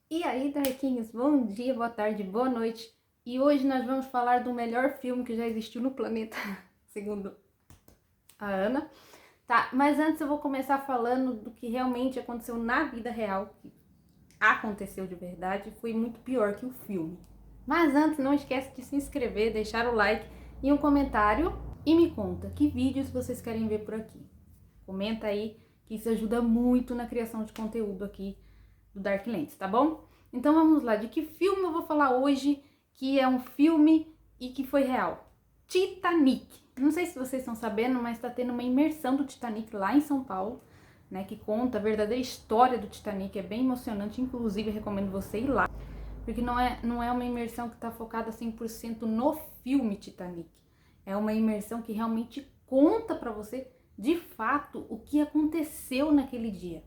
E aí, Darkinhos, bom dia, boa tarde, boa noite. E hoje nós vamos falar do melhor filme que já existiu no planeta, segundo a Ana. Tá, mas antes eu vou começar falando do que realmente aconteceu na vida real, que aconteceu de verdade, foi muito pior que o filme. Mas antes, não esquece de se inscrever, deixar o like e um comentário e me conta que vídeos vocês querem ver por aqui. Comenta aí, que isso ajuda muito na criação de conteúdo aqui do Dark Lens, tá bom? Então vamos lá, de que filme eu vou falar hoje que é um filme e que foi real? Titanic. Não sei se vocês estão sabendo, mas tá tendo uma imersão do Titanic lá em São Paulo, né, que conta a verdadeira história do Titanic, é bem emocionante, inclusive recomendo você ir lá, porque não é uma imersão que está focada 100% no filme Titanic, é uma imersão que realmente conta para você, de fato, o que aconteceu naquele dia.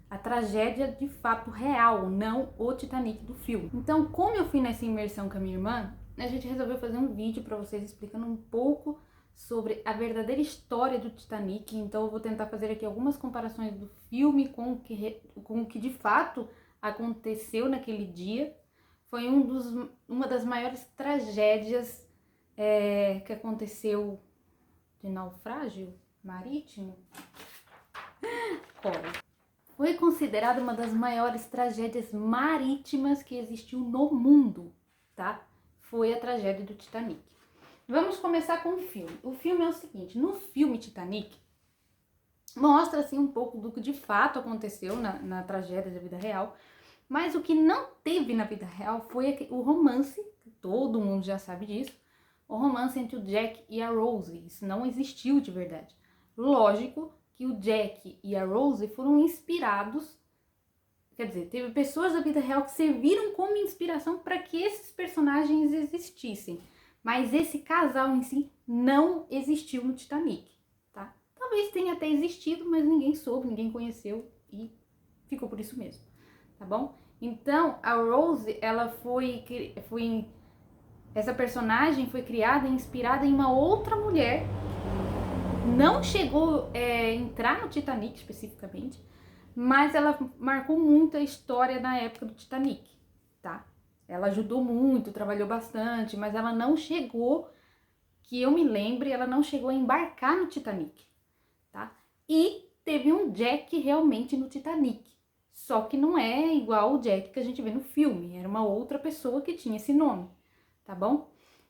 A tragédia de fato real, não o Titanic do filme. Então, como eu fui nessa imersão com a minha irmã, a gente resolveu fazer um vídeo para vocês explicando um pouco sobre a verdadeira história do Titanic. Então, eu vou tentar fazer aqui algumas comparações do filme com o que de fato aconteceu naquele dia. Foi uma das maiores tragédias que aconteceu de naufrágio marítimo. Foi considerada uma das maiores tragédias marítimas que existiu no mundo, tá? Foi a tragédia do Titanic. Vamos começar com o filme. O filme é o seguinte, no filme Titanic, mostra assim um pouco do que de fato aconteceu na tragédia da vida real, mas o que não teve na vida real foi o romance, que todo mundo já sabe disso, o romance entre o Jack e a Rose. Isso não existiu de verdade. Lógico que o Jack e a Rose foram inspirados, quer dizer, teve pessoas da vida real que serviram como inspiração para que esses personagens existissem, mas esse casal em si não existiu no Titanic, tá? Talvez tenha até existido, mas ninguém soube, ninguém conheceu e ficou por isso mesmo, tá bom? Então, a Rose, essa personagem foi criada e inspirada em uma outra mulher. Não chegou a entrar no Titanic especificamente, mas ela marcou muito a história na época do Titanic, tá? Ela ajudou muito, trabalhou bastante, mas ela não chegou, que eu me lembre, ela não chegou a embarcar no Titanic, tá? E teve um Jack realmente no Titanic, só que não é igual o Jack que a gente vê no filme, era uma outra pessoa que tinha esse nome, tá bom?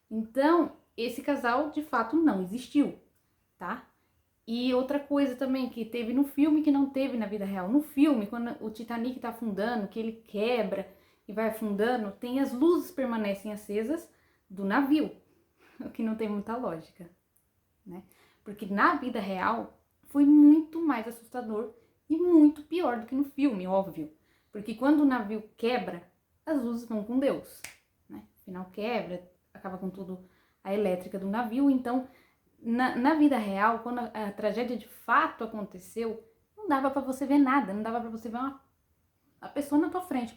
Então, esse casal de fato não existiu, tá? E outra coisa também que teve no filme que não teve na vida real. No filme, quando o Titanic tá afundando, que ele quebra e vai afundando, tem as luzes permanecem acesas do navio, o que não tem muita lógica, né? Porque na vida real foi muito mais assustador e muito pior do que no filme, óbvio. Porque quando o navio quebra, as luzes vão com Deus, né? Afinal quebra, acaba com tudo a elétrica do navio, então na vida real, quando a tragédia de fato aconteceu, não dava para você ver nada, não dava para você ver uma pessoa na tua frente,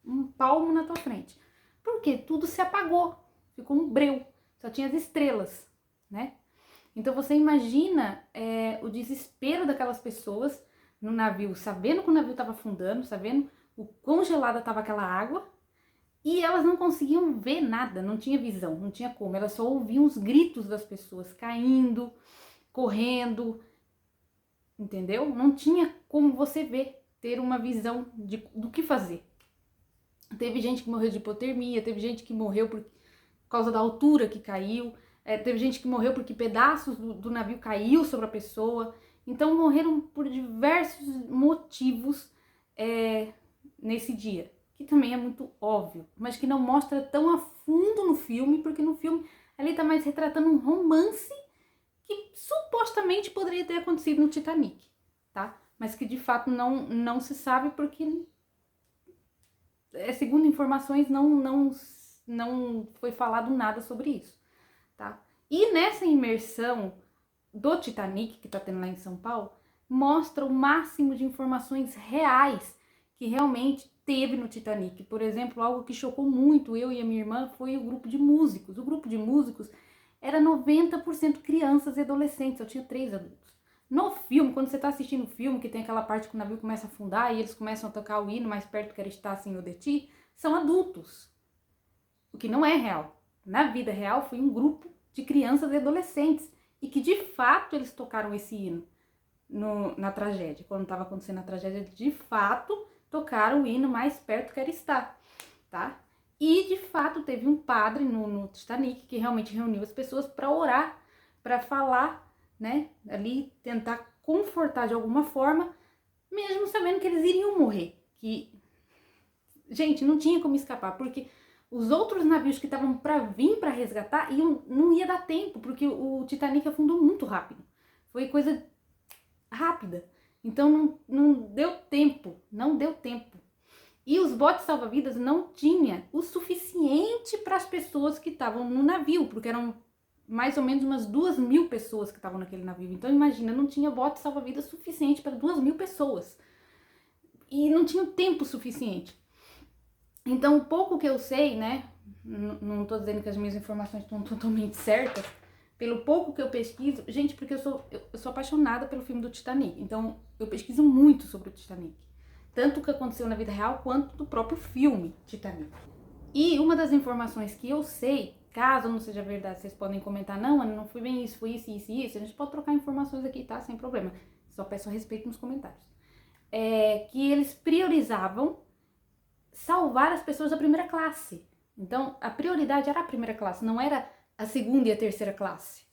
um palmo na tua frente. Porque tudo se apagou, ficou um breu, só tinha as estrelas, né? Então você imagina o desespero daquelas pessoas no navio, sabendo que o navio estava afundando, sabendo o quão gelada estava aquela água, e elas não conseguiam ver nada, não tinha visão, não tinha como. Elas só ouviam os gritos das pessoas caindo, correndo, entendeu? Não tinha como você ver, ter uma visão do que fazer. Teve gente que morreu de hipotermia, teve gente que morreu por causa da altura que caiu, teve gente que morreu porque pedaços do navio caiu sobre a pessoa. Então morreram por diversos motivos nesse dia, que também é muito óbvio, mas que não mostra tão a fundo no filme, porque no filme ali tá mais retratando um romance que supostamente poderia ter acontecido no Titanic, tá? Mas que de fato não se sabe porque, segundo informações, não foi falado nada sobre isso, tá? E nessa imersão do Titanic, que tá tendo lá em São Paulo, mostra o máximo de informações reais que realmente teve no Titanic. Por exemplo, algo que chocou muito eu e a minha irmã foi o grupo de músicos. O grupo de músicos era 90% crianças e adolescentes, eu tinha 3 adultos. No filme, quando você tá assistindo o filme, que tem aquela parte que o navio começa a afundar e eles começam a tocar o hino mais perto que está assim o de ti, são adultos. O que não é real. Na vida real foi um grupo de crianças e adolescentes e que de fato eles tocaram esse hino na tragédia. Quando estava acontecendo a tragédia, de fato tocaram o hino mais perto que era estar, tá? E de fato teve um padre no Titanic que realmente reuniu as pessoas para orar, para falar, né? Ali tentar confortar de alguma forma, mesmo sabendo que eles iriam morrer. Que, gente, não tinha como escapar, porque os outros navios que estavam para vir para resgatar não ia dar tempo, porque o Titanic afundou muito rápido. Foi coisa rápida. Então não deu tempo, não deu tempo. E os botes salva-vidas não tinha o suficiente para as pessoas que estavam no navio, porque eram mais ou menos umas 2.000 pessoas que estavam naquele navio. Então imagina, não tinha bote salva-vidas suficiente para 2.000 pessoas. E não tinha tempo suficiente. Então, o pouco que eu sei, né, não tô dizendo que as minhas informações estão totalmente certas, pelo pouco que eu pesquiso, gente, porque eu sou apaixonada pelo filme do Titanic, então eu pesquiso muito sobre o Titanic, tanto o que aconteceu na vida real, quanto do próprio filme Titanic. E uma das informações que eu sei, caso não seja verdade, vocês podem comentar, não, Ana, não foi bem isso, foi isso, isso e isso, a gente pode trocar informações aqui, tá, sem problema, só peço a respeito nos comentários. Que eles priorizavam salvar as pessoas da primeira classe. Então, a prioridade era a primeira classe, não era a segunda e a terceira classe.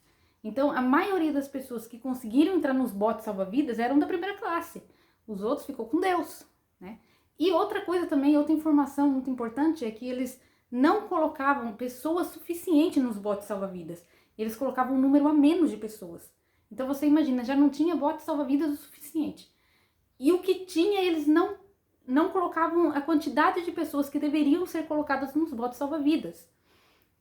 Então, a maioria das pessoas que conseguiram entrar nos botes salva-vidas eram da primeira classe. Os outros ficou com Deus, né? E outra coisa também, outra informação muito importante é que eles não colocavam pessoas suficientes nos botes salva-vidas. Eles colocavam um número a menos de pessoas. Então, você imagina, já não tinha botes salva-vidas o suficiente. E o que tinha, eles não colocavam a quantidade de pessoas que deveriam ser colocadas nos botes salva-vidas,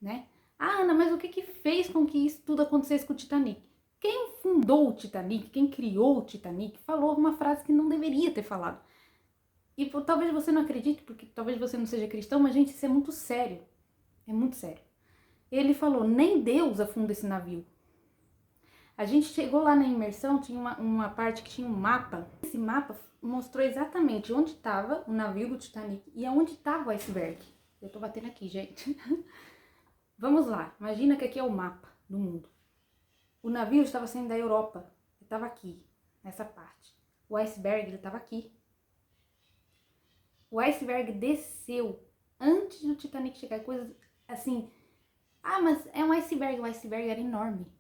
né? Ah, Ana, mas o que fez com que isso tudo acontecesse com o Titanic? Quem fundou o Titanic, quem criou o Titanic, falou uma frase que não deveria ter falado. E talvez você não acredite, porque talvez você não seja cristão, mas, gente, isso é muito sério. É muito sério. Ele falou, nem Deus afunda esse navio. A gente chegou lá na imersão, tinha uma parte que tinha um mapa. Esse mapa mostrou exatamente onde estava o navio do Titanic e aonde estava o iceberg. Eu tô batendo aqui, gente. Vamos lá, imagina que aqui é o mapa do mundo. O navio estava saindo da Europa, ele estava aqui, nessa parte. O iceberg, ele estava aqui. O iceberg desceu antes do Titanic chegar, coisas assim. Ah, mas é um iceberg, o iceberg era enorme.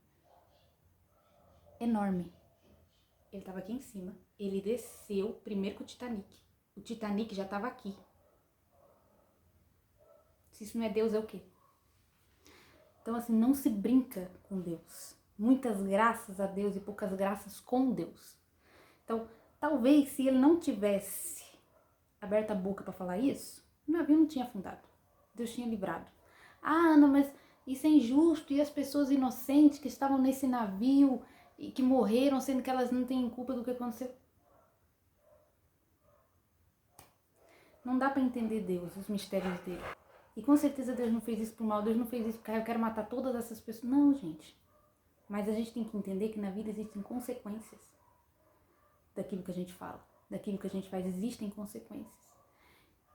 Enorme. Ele estava aqui em cima, ele desceu primeiro que o Titanic. O Titanic já estava aqui. Se isso não é Deus, é o quê? Então, assim, não se brinca com Deus. Muitas graças a Deus e poucas graças com Deus. Então, talvez se ele não tivesse aberto a boca para falar isso, o navio não tinha afundado. Deus tinha livrado. Ah, Ana, mas isso é injusto e as pessoas inocentes que estavam nesse navio e que morreram, sendo que elas não têm culpa do que aconteceu. Não dá para entender Deus, os mistérios dele. E com certeza Deus não fez isso por mal, Deus não fez isso porque eu quero matar todas essas pessoas. Não, gente. Mas a gente tem que entender que na vida existem consequências daquilo que a gente fala, daquilo que a gente faz. Existem consequências,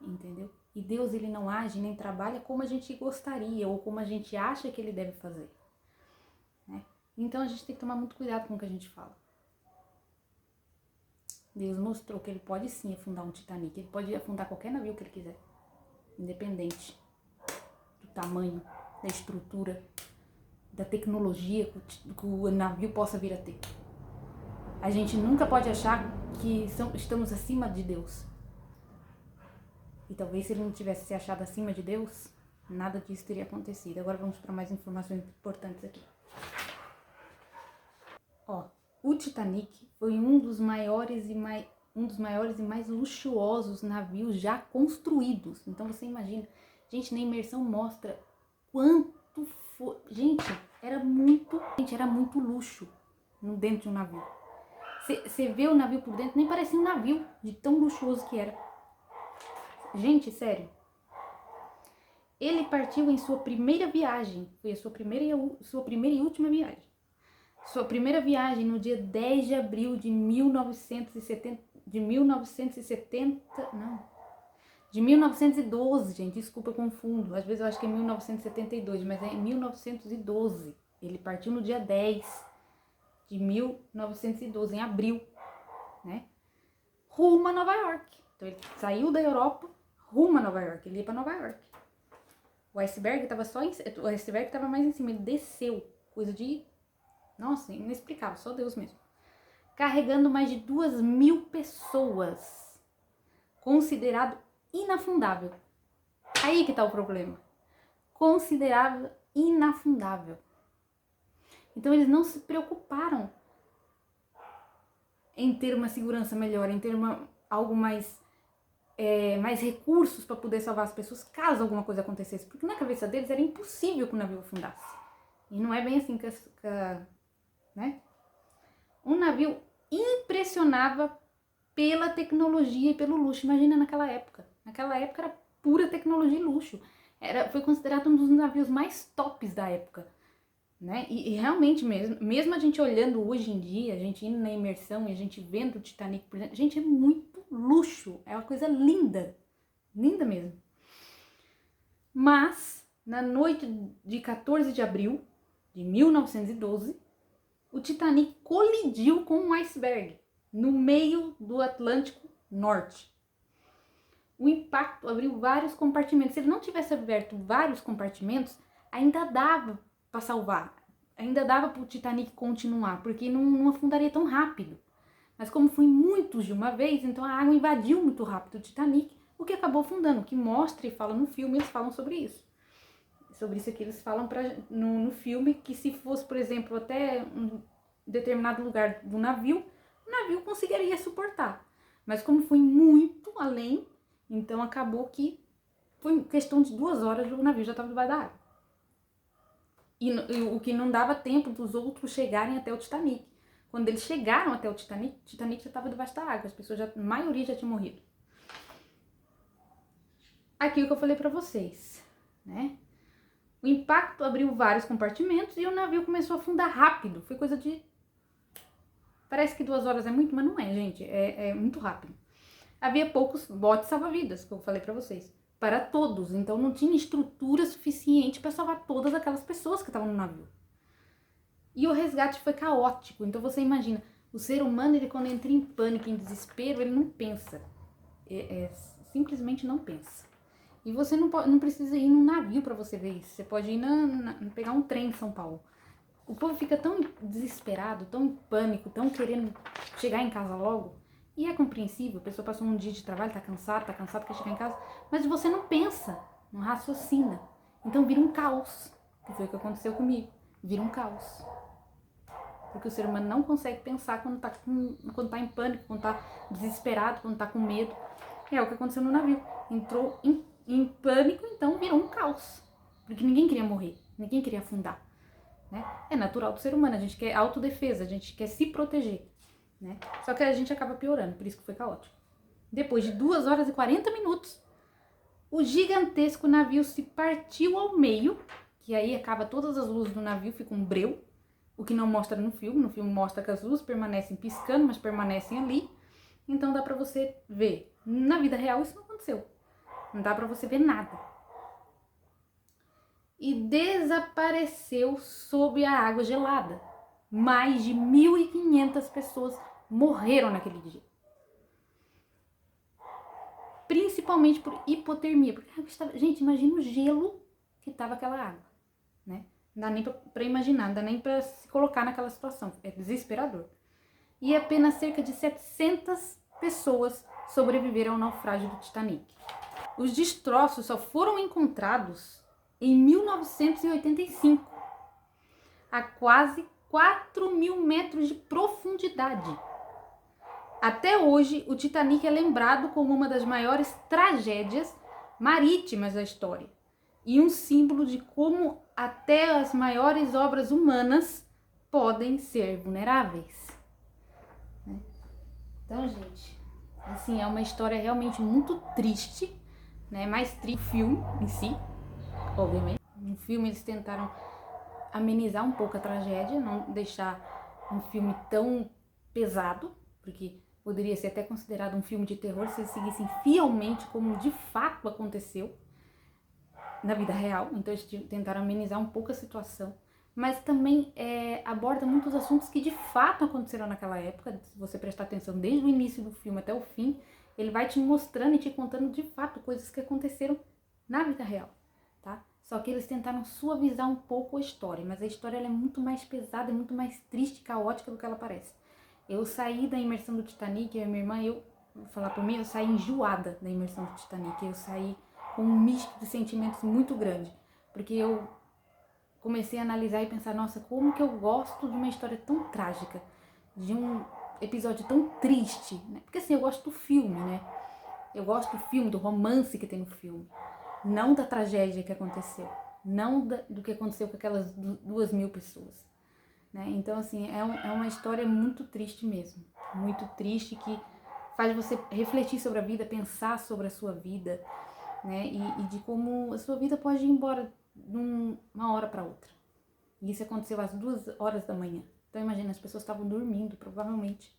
entendeu? E Deus, ele não age nem trabalha como a gente gostaria ou como a gente acha que ele deve fazer, né? Então a gente tem que tomar muito cuidado com o que a gente fala. Deus mostrou que ele pode sim afundar um Titanic, ele pode afundar qualquer navio que ele quiser, independente do tamanho, da estrutura, da tecnologia que o navio possa vir a ter. A gente nunca pode achar que estamos acima de Deus. E talvez se ele não tivesse se achado acima de Deus, nada disso teria acontecido. Agora vamos para mais informações importantes aqui. Ó, o Titanic foi um dos maiores e mais luxuosos navios já construídos. Então você imagina, gente, na imersão mostra quanto foi. Gente, era muito luxo dentro de um navio. Você vê o navio por dentro, nem parecia um navio, de tão luxuoso que era. Gente, sério. Ele partiu em sua primeira viagem. Foi a sua primeira e última viagem. Sua primeira viagem no dia 10 de abril de 1970, de 1912, gente, desculpa, eu confundo. Às vezes eu acho que é 1972, mas é 1912. Ele partiu no dia 10 de 1912, em abril, né? Rumo a Nova York. Então ele saiu da Europa, rumo a Nova York. Ele ia pra Nova York. O iceberg tava mais em cima, ele desceu. Coisa de... Nossa, inexplicável, só Deus mesmo. Carregando mais de 2.000 pessoas. Considerado inafundável. Aí que tá o problema. Considerado inafundável. Então eles não se preocuparam em ter uma segurança melhor, em ter algo mais recursos para poder salvar as pessoas caso alguma coisa acontecesse. Porque na cabeça deles era impossível que o navio afundasse. E não é bem assim né? Um navio impressionava pela tecnologia e pelo luxo. Imagina naquela época. Naquela época era pura tecnologia e luxo. Foi considerado um dos navios mais tops da época. Né? E realmente mesmo a gente olhando hoje em dia, a gente indo na imersão e a gente vendo o Titanic, por exemplo, gente, é muito luxo. É uma coisa linda. Linda mesmo. Mas, na noite de 14 de abril de 1912, o Titanic colidiu com um iceberg no meio do Atlântico Norte. O impacto abriu vários compartimentos. Se ele não tivesse aberto vários compartimentos, ainda dava para salvar. Ainda dava para o Titanic continuar, porque não afundaria tão rápido. Mas como foi muitos de uma vez, então a água invadiu muito rápido o Titanic, o que acabou afundando. O que mostra e fala no filme, eles falam sobre isso. Sobre isso aqui eles falam no filme, que se fosse, por exemplo, até um determinado lugar do navio, o navio conseguiria suportar. Mas como foi muito além, então acabou que foi questão de 2 horas o navio já estava debaixo da água. E o que não dava tempo dos outros chegarem até o Titanic. Quando eles chegaram até o Titanic já estava debaixo da água. As pessoas, a maioria já tinha morrido. Aqui o que eu falei pra vocês, né? O impacto abriu vários compartimentos e o navio começou a afundar rápido. Foi coisa de... Parece que 2 horas é muito, mas não é, gente. É muito rápido. Havia poucos botes salva-vidas, que eu falei pra vocês, para todos. Então não tinha estrutura suficiente para salvar todas aquelas pessoas que estavam no navio. E o resgate foi caótico. Então você imagina, o ser humano, ele quando entra em pânico, em desespero, ele não pensa. Simplesmente não pensa. E você não precisa ir num navio para você ver isso. Você pode ir pegar um trem em São Paulo. O povo fica tão desesperado, tão em pânico, tão querendo chegar em casa logo. E é compreensível, a pessoa passou um dia de trabalho, tá cansado, quer chegar em casa. Mas você não pensa, não raciocina. Então vira um caos. Que foi o que aconteceu comigo. Vira um caos. Porque o ser humano não consegue pensar quando tá em pânico, quando tá desesperado, quando tá com medo. É o que aconteceu no navio. Entrou em pânico, então virou um caos. Porque ninguém queria morrer, ninguém queria afundar. Né? É natural do ser humano, a gente quer autodefesa, a gente quer se proteger. Né? Só que a gente acaba piorando, por isso que foi caótico. Depois de 2 horas e 40 minutos, o gigantesco navio se partiu ao meio, que aí acaba todas as luzes do navio, fica um breu, o que não mostra no filme. No filme mostra que as luzes permanecem piscando, mas permanecem ali. Então dá pra você ver. Na vida real isso não aconteceu. Não dá pra você ver nada. E desapareceu sob a água gelada. Mais de 1.500 pessoas morreram naquele dia. Principalmente por hipotermia. Porque a água estava... Gente, imagina o gelo que estava aquela água. Né? Não dá nem pra imaginar, não dá nem pra se colocar naquela situação. É desesperador. E apenas cerca de 700 pessoas sobreviveram ao naufrágio do Titanic. Os destroços só foram encontrados em 1985, a quase 4.000 metros de profundidade. Até hoje, o Titanic é lembrado como uma das maiores tragédias marítimas da história e um símbolo de como até as maiores obras humanas podem ser vulneráveis. Então, gente, assim, é uma história realmente muito triste, né? Mais triste o filme em si, obviamente. No filme eles tentaram amenizar um pouco a tragédia, não deixar um filme tão pesado, porque poderia ser até considerado um filme de terror se eles seguissem fielmente como de fato aconteceu na vida real. Então eles tentaram amenizar um pouco a situação, mas também aborda muitos assuntos que de fato aconteceram naquela época. Se você prestar atenção desde o início do filme até o fim, ele vai te mostrando e te contando de fato coisas que aconteceram na vida real, tá? Só que eles tentaram suavizar um pouco a história, mas a história ela é muito mais pesada, muito mais triste e caótica do que ela parece. Eu saí da imersão do Titanic, eu e minha irmã, vou falar por mim, eu saí enjoada da imersão do Titanic, eu saí com um misto de sentimentos muito grande, porque eu comecei a analisar e pensar, nossa, como que eu gosto de uma história tão trágica, de um episódio tão triste, né? Porque assim, eu gosto do filme, né? Eu gosto do filme, do romance que tem no filme, não da tragédia que aconteceu, não do que aconteceu com aquelas 2.000 pessoas, né? Então, assim, é uma história muito triste mesmo, muito triste, que faz você refletir sobre a vida, pensar sobre a sua vida, né? E de como a sua vida pode ir embora de uma hora para outra. E isso aconteceu às 2 horas da manhã. Então, imagina, as pessoas estavam dormindo, provavelmente,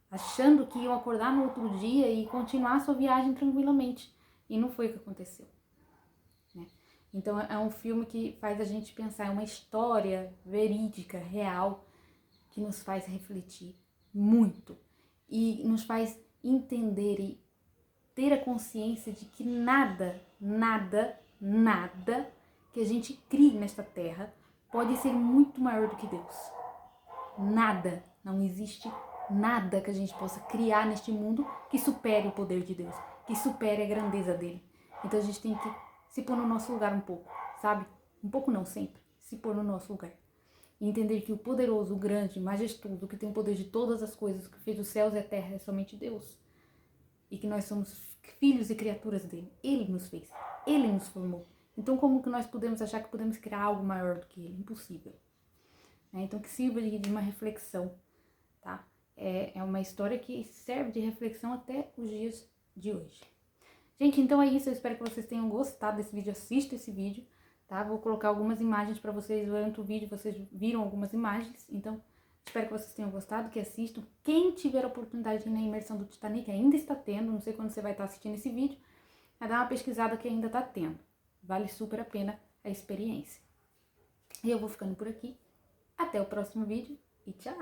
achando que iam acordar no outro dia e continuar a sua viagem tranquilamente. E não foi o que aconteceu, né? Então é um filme que faz a gente pensar, é uma história verídica, real, que nos faz refletir muito e nos faz entender e ter a consciência de que nada que a gente crie nesta terra pode ser muito maior do que Deus. Nada, não existe nada que a gente possa criar neste mundo que supere o poder de Deus, que supere a grandeza dele. Então a gente tem que se pôr no nosso lugar um pouco, sabe? Um pouco não, sempre. Se pôr no nosso lugar. E entender que o poderoso, o grande, majestoso, que tem o poder de todas as coisas, que fez os céus e a terra, é somente Deus. E que nós somos filhos e criaturas dele. Ele nos fez. Ele nos formou. Então como que nós podemos achar que podemos criar algo maior do que ele? Impossível. Então que sirva de uma reflexão, tá? É uma história que serve de reflexão até os dias de hoje. Gente, então é isso. Eu espero que vocês tenham gostado desse vídeo. Assista esse vídeo, tá? Vou colocar algumas imagens para vocês durante o vídeo. Vocês viram algumas imagens, então espero que vocês tenham gostado, que assistam. Quem tiver a oportunidade de ir na imersão do Titanic, ainda está tendo, não sei quando você vai estar assistindo esse vídeo, mas dá uma pesquisada que ainda está tendo. Vale super a pena a experiência. E eu vou ficando por aqui. Até o próximo vídeo e tchau!